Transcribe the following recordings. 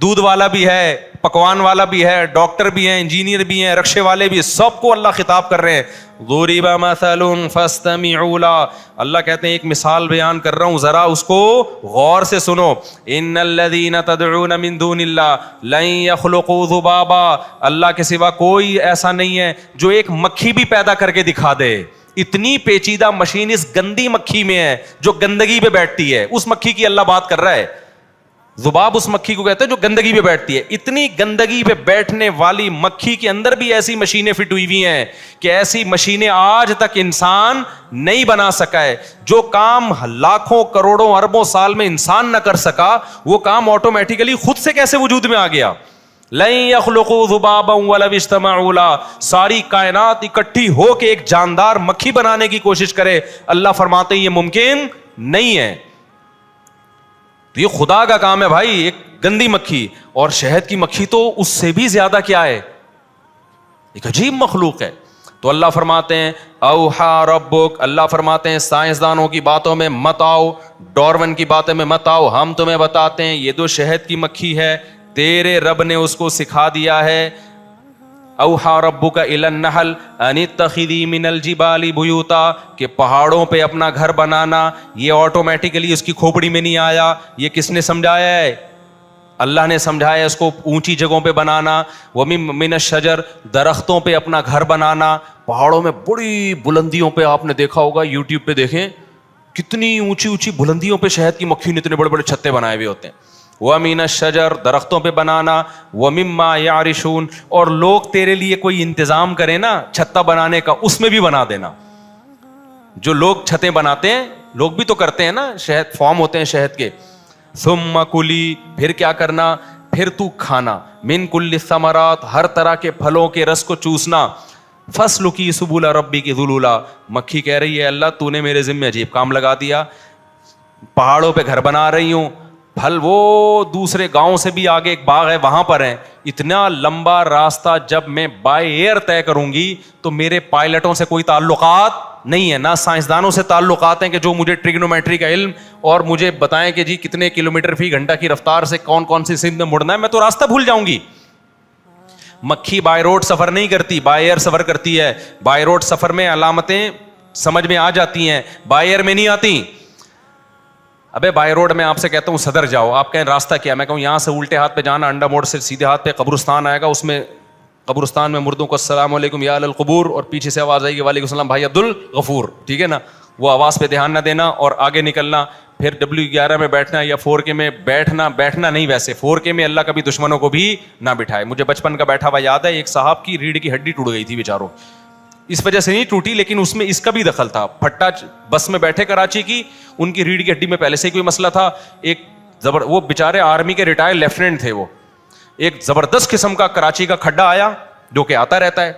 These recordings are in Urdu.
دودھ والا بھی ہے, پکوان والا بھی ہے, ڈاکٹر بھی ہیں, انجینئر بھی ہیں, رکشے والے بھی, سب کو اللہ خطاب کر رہے ہیں. ضُرِبَ مَثَلٌ فَاسْتَمِعُوا لَهُ, اللہ کہتے ہیں ایک مثال بیان کر رہا ہوں, ذرا اس کو غور سے سنو. إِنَّ الَّذِينَ تَدْعُونَ مِن دُونِ اللَّهِ لَن يَخْلُقُوا ذُبَابًا, اللہ کے سوا کوئی ایسا نہیں ہے جو ایک مکھی بھی پیدا کر کے دکھا دے. اتنی پیچیدہ مشین اس گندی مکھی میں ہے جو گندگی پہ بیٹھتی ہے, اس مکھی کی اللہ بات کر رہا ہے. ذباب اس مکھی کو کہتے ہیں جو گندگی پہ بیٹھتی ہے. اتنی گندگی پہ بیٹھنے والی مکھی کے اندر بھی ایسی مشینیں فٹ ہوئی ہوئی ہیں کہ ایسی مشینیں آج تک انسان نہیں بنا سکا ہے. جو کام لاکھوں کروڑوں اربوں سال میں انسان نہ کر سکا, وہ کام آٹومیٹیکلی خود سے کیسے وجود میں آ گیا. لن يخلقوا ذبابا ولو اجتمعوا له, ساری کائنات اکٹھی ہو کے ایک جاندار مکھی بنانے کی کوشش کرے, اللہ فرماتے ہیں یہ ممکن نہیں ہے. تو یہ خدا کا کام ہے بھائی, ایک گندی مکھی. اور شہد کی مکھی تو اس سے بھی زیادہ کیا ہے, ایک عجیب مخلوق ہے. تو اللہ فرماتے ہیں اوحا ربک, اللہ فرماتے ہیں سائنسدانوں کی باتوں میں مت آؤ, ڈارون کی باتوں میں مت آؤ, ہم تمہیں بتاتے ہیں یہ جو شہد کی مکھی ہے تیرے رب نے اس کو سکھا دیا ہے. اوحا ربک الی النحل ان اتخذی من الجبال بیوتا, کہ پہاڑوں پہ اپنا گھر بنانا یہ آٹومیٹیکلی اس کی کھوپڑی میں نہیں آیا. یہ کس نے سمجھایا ہے, اللہ نے سمجھایا اس کو اونچی جگہوں پہ بنانا. ومن الشجر, درختوں پہ اپنا گھر بنانا. پہاڑوں میں بڑی بلندیوں پہ آپ نے دیکھا ہوگا, یوٹیوب پہ دیکھیں کتنی اونچی اونچی بلندیوں پہ شہد کی مکھی نے اتنے بڑے بڑے چھتے بنائے ہوئے ہوتے ہیں. وَمِنَ الشَّجَرِ, درختوں پہ بنانا. وَمِمَّا يَعْرِشُونَ, اور لوگ تیرے لیے کوئی انتظام کریں نا چھتا بنانے کا, اس میں بھی بنا دینا. جو لوگ چھتیں بناتے ہیں, لوگ بھی تو کرتے ہیں نا, شہد فارم ہوتے ہیں شہد کے. ثُمَّ كُلِي, پھر کیا کرنا, پھر تو کھانا. مِن كُلِّ الثَّمَرَاتِ, ہر طرح کے پھلوں کے رس کو چوسنا. فَاسْلُكِي سُبُلَ رَبِّكِ ذُلُولًا, مکھی کہہ رہی ہے اللہ تو نے میرے ذمہ عجیب کام لگا دیا, پہاڑوں پہ گھر بنا رہی ہوں, پھل وہ دوسرے گاؤں سے بھی آگے ایک باغ ہے وہاں پر ہیں. اتنا لمبا راستہ جب میں بائی ایئر طے کروں گی تو میرے پائلٹوں سے کوئی تعلقات نہیں ہے, نہ سائنسدانوں سے تعلقات ہیں کہ جو مجھے ٹریگنومیٹری کا علم اور مجھے بتائیں کہ جی کتنے کلومیٹر فی گھنٹہ کی رفتار سے کون کون سی سمت میں مڑنا ہے. میں تو راستہ بھول جاؤں گی. مکھی بائی روڈ سفر نہیں کرتی, بائی ایئر سفر کرتی ہے. بائی روڈ سفر میں علامتیں سمجھ میں آ جاتی ہیں, بائی ایئر میں نہیں آتی. ابے بائی روڈ میں آپ سے کہتا ہوں صدر جاؤ, آپ کہیں راستہ کیا, میں کہوں یہاں سے الٹے ہاتھ پہ جانا, انڈا موڑ سے سیدھے ہاتھ پہ قبرستان آئے گا, اس میں قبرستان میں مردوں کو السلام علیکم یا القبور, اور پیچھے سے آواز آئے گی وعلیکم السلام بھائی عبد الغفور, ٹھیک ہے نا. وہ آواز پہ دھیان نہ دینا اور آگے نکلنا. پھر W11 میں بیٹھنا یا 4K میں بیٹھنا نہیں, ویسے 4K میں اللہ کبھی دشمنوں کو بھی نہ بٹھائے. مجھے بچپن کا بیٹھا ہوا یاد ہے, ایک صاحب کی ریڑھ کی ہڈی ٹوٹ گئی تھی بیچاروں, اس وجہ سے نہیں ٹوٹی لیکن اس میں اس کا بھی دخل تھا. پھٹا بس میں بیٹھے کراچی کی, ان کی ریڑھ کی ہڈی میں پہلے سے ہی کوئی مسئلہ تھا. ایک وہ بیچارے آرمی کے ریٹائر لیفٹیننٹ تھے, وہ ایک زبردست قسم کا کراچی کا کھڈا آیا جو کہ آتا رہتا ہے,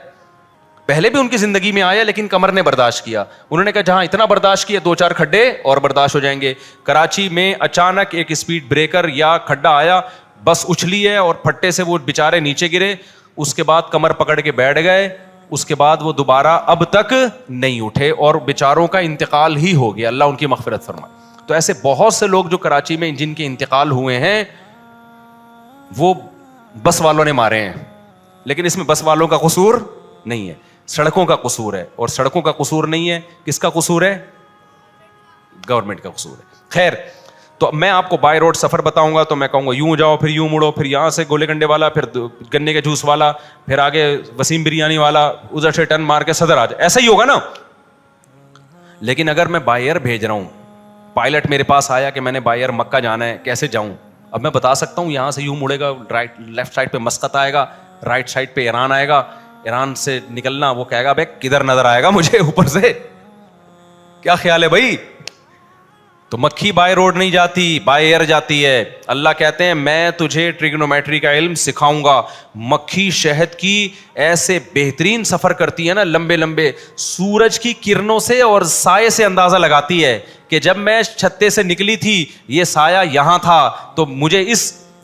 پہلے بھی ان کی زندگی میں آیا لیکن کمر نے برداشت کیا. انہوں نے کہا جہاں اتنا برداشت کیا 2-4 کھڈے اور برداشت ہو جائیں گے. کراچی میں اچانک ایک اسپیڈ بریکر یا کھڈا آیا, بس اچھلی ہے اور پھٹے سے وہ بیچارے نیچے گرے. اس کے بعد کمر پکڑ کے بیٹھ گئے, اس کے بعد وہ دوبارہ اب تک نہیں اٹھے اور بیچاروں کا انتقال ہی ہو گیا, اللہ ان کی مغفرت فرمائے. تو ایسے بہت سے لوگ جو کراچی میں جن کے انتقال ہوئے ہیں وہ بس والوں نے مارے ہیں, لیکن اس میں بس والوں کا قصور نہیں ہے, سڑکوں کا قصور ہے. اور سڑکوں کا قصور نہیں ہے, کس کا قصور ہے, گورنمنٹ کا قصور ہے. خیر, تو میں آپ کو بائی روڈ سفر بتاؤں گا تو میں کہوں گا یوں جاؤ, پھر یوں مڑو, پھر یہاں سے گولے کنڈے والا, پھر گنے کے جوس والا, پھر آگے وسیم بریانی والا, ادھر سے ٹرن مار کے صدر آ جائے, ایسا ہی ہوگا نا. لیکن اگر میں بائی ایئر بھیج رہا ہوں, پائلٹ میرے پاس آیا کہ میں نے بائی ایئر مکہ جانا ہے, کیسے جاؤں, اب میں بتا سکتا ہوں یہاں سے یوں مڑے گا, رائٹ لیفٹ سائڈ پہ مسقط آئے گا, رائٹ سائڈ پہ ایران آئے گا, ایران سے نکلنا, وہ کہے گا بھائی کدھر نظر آئے گا مجھے اوپر سے, کیا خیال ہے بھائی. تو مکھی بائی روڈ نہیں جاتی, بائی ایئر جاتی ہے. اللہ کہتے ہیں میں تجھے ٹریگنومیٹری کا علم سکھاؤں گا. مکھی شہد کی ایسے بہترین سفر کرتی ہے نا, لمبے لمبے, سورج کی کرنوں سے اور سائے سے اندازہ لگاتی ہے کہ جب میں چھتے سے نکلی تھی یہ سایہ یہاں تھا تو مجھے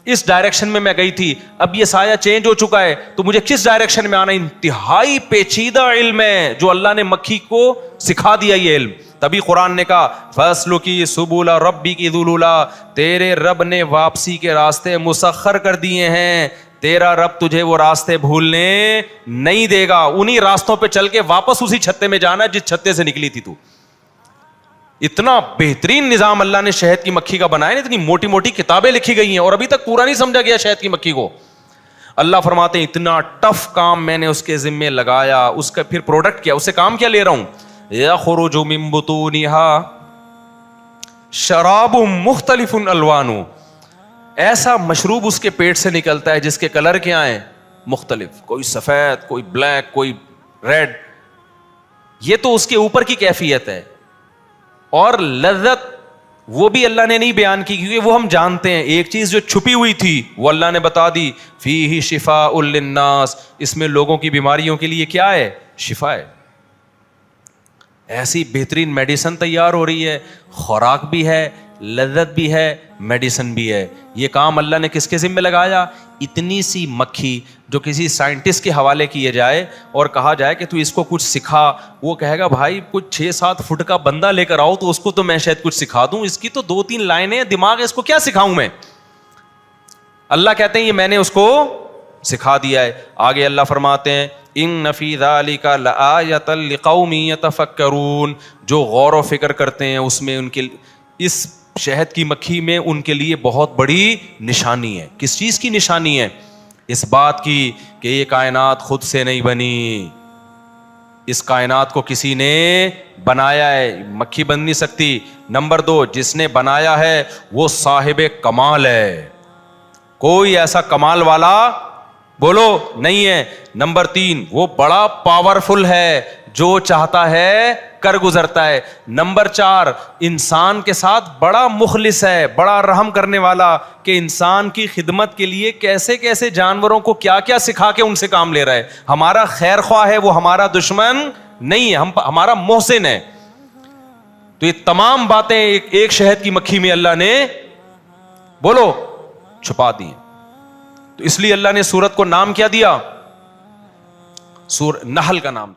اس ڈائریکشن میں گئی تھی, اب یہ سایہ چینج ہو چکا ہے تو مجھے کس ڈائریکشن میں آنا. انتہائی پیچیدہ علم ہے جو اللہ نے مکھی کو سکھا دیا. یہ علم تبھی قرآن نے کہا فَاسْلُكِي سُبُلَ رَبِّكِ ذُلُولًا، تیرے رب نے واپسی کے راستے مسخر کر دیے ہیں، تیرا رب تجھے وہ راستے بھولنے نہیں دے گا، انہی راستوں پہ چل کے واپس اسی چھتے میں جانا جس چھتے سے نکلی تھی تو. اتنا بہترین نظام اللہ نے شہد کی مکھی کا بنایا ہے، اتنی موٹی موٹی کتابیں لکھی گئی ہیں اور ابھی تک پورا نہیں سمجھا گیا شہد کی مکھی کو. اللہ فرماتے ہیں اتنا ٹف کام میں نے اس کے ذمے لگایا، اس کا پھر پروڈکٹ کیا، اس سے کام کیا لے رہا ہوں، یخرج من بطونها شراب مختلف الوان، ایسا مشروب اس کے پیٹ سے نکلتا ہے جس کے کلر کیا ہیں، مختلف، کوئی سفید، کوئی بلیک، کوئی ریڈ. یہ تو اس کے اوپر کی کیفیت ہے، اور لذت وہ بھی اللہ نے نہیں بیان کی، کیونکہ وہ ہم جانتے ہیں. ایک چیز جو چھپی ہوئی تھی وہ اللہ نے بتا دی، فیہ شفاء للناس، اس میں لوگوں کی بیماریوں کے لیے کیا ہے، شفا ہے. ایسی بہترین میڈیسن تیار ہو رہی ہے، خوراک بھی ہے، لذت بھی ہے، میڈیسن بھی ہے. یہ کام اللہ نے کس کے ذمہ لگایا؟ اتنی سی مکھی جو کسی سائنٹسٹ کے حوالے کیے جائے اور کہا جائے کہ تو اس کو کچھ سکھا، وہ کہے گا بھائی کچھ 6-7 فٹ کا بندہ لے کر آؤ تو اس کو تو میں شاید کچھ سکھا دوں، اس کی تو 2-3 لائنیں دماغ ہے، اس کو کیا سکھاؤں میں. اللہ کہتے ہیں یہ میں نے اس کو سکھا دیا ہے. آگے اللہ فرماتے ہیں ان فی ذلک لآیۃ لقوم یتفکرون، جو غور و فکر کرتے ہیں اس میں، ان کے اس شہد کی مکھی میں ان کے لیے بہت بڑی نشانی ہے. کس چیز کی نشانی ہے؟ اس بات کی کہ یہ کائنات خود سے نہیں بنی، اس کائنات کو کسی نے بنایا ہے، مکھی بن نہیں سکتی. نمبر 2، جس نے بنایا ہے وہ صاحب کمال ہے، کوئی ایسا کمال والا بولو نہیں ہے. نمبر 3، وہ بڑا پاورفل ہے، جو چاہتا ہے کر گزرتا ہے. نمبر 4، انسان کے ساتھ بڑا مخلص ہے، بڑا رحم کرنے والا، کہ انسان کی خدمت کے لیے کیسے کیسے جانوروں کو کیا کیا سکھا کے ان سے کام لے رہا ہے. ہمارا خیر خواہ ہے، وہ ہمارا دشمن نہیں ہے، ہمارا محسن ہے. تو یہ تمام باتیں ایک شہد کی مکھی میں اللہ نے بولو چھپا دی. تو اس لیے اللہ نے سورت کو نام کیا دیا؟ نحل کا نام.